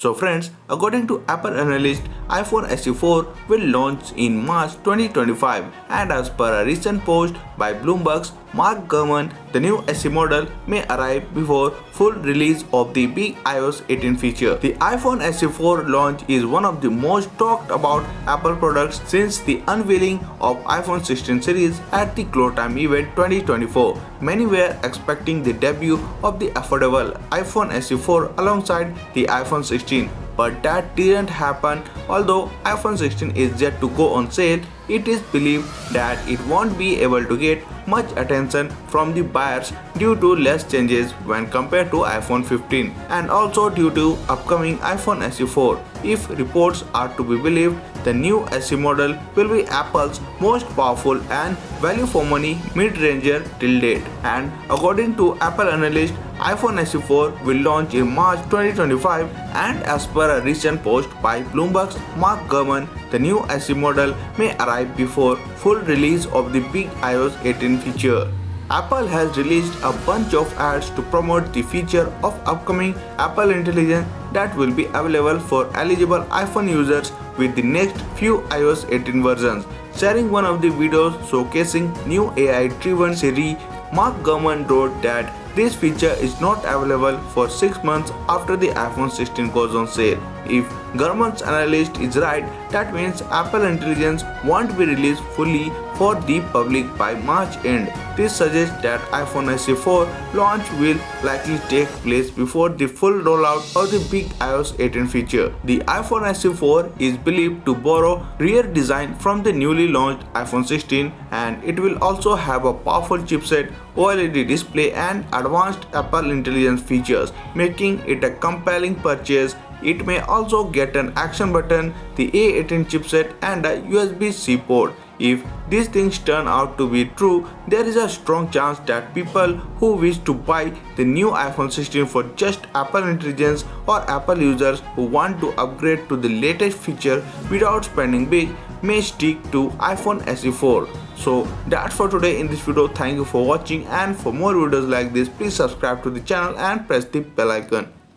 So friends, according to Apple analyst, iPhone SE4 will launch in March 2025, and as per a recent post by Bloomberg's Mark Gurman, the new SE model may arrive before full release of the big iOS 18 feature. The iPhone SE4 launch is one of the most talked about Apple products since the unveiling of iPhone 16 series at the Glow Time event 2024. Many were expecting the debut of the affordable iPhone SE4 alongside the iPhone 16. But that didn't happen. Although iPhone 16 is yet to go on sale, it is believed that it won't be able to get much attention from the buyers due to less changes when compared to iPhone 15 and also due to upcoming iPhone SE4. If reports are to be believed, the new SE model will be Apple's most powerful and value for money mid-ranger till date. And according to Apple analyst, iPhone SE4 will launch in March 2025, and as per a recent post by Bloomberg's Mark Gurman, the new SE model may arrive before full release of the big iOS 18 feature. Apple has released a bunch of ads to promote the feature of upcoming Apple Intelligence that will be available for eligible iPhone users with the next few iOS 18 versions. Sharing one of the videos showcasing new AI-driven Siri, Mark Gurman wrote that this feature is not available for 6 months after the iPhone 16 goes on sale. If Gurman's analyst is right, that means Apple Intelligence won't be released fully for the public by March end. This suggests that iPhone SE4 launch will likely take place before the full rollout of the big iOS 18 feature. The iPhone SE4 is believed to borrow rear design from the newly launched iPhone 16, and it will also have a powerful chipset, OLED display and advanced Apple Intelligence features, making it a compelling purchase. It may also get an action button, the A18 chipset and a USB-C port. If these things turn out to be true, there is a strong chance that people who wish to buy the new iPhone 16 for just Apple Intelligence or Apple users who want to upgrade to the latest feature without spending big may stick to iPhone SE4. So that's for today in this video. Thank you for watching, and for more videos like this, please subscribe to the channel and press the bell icon.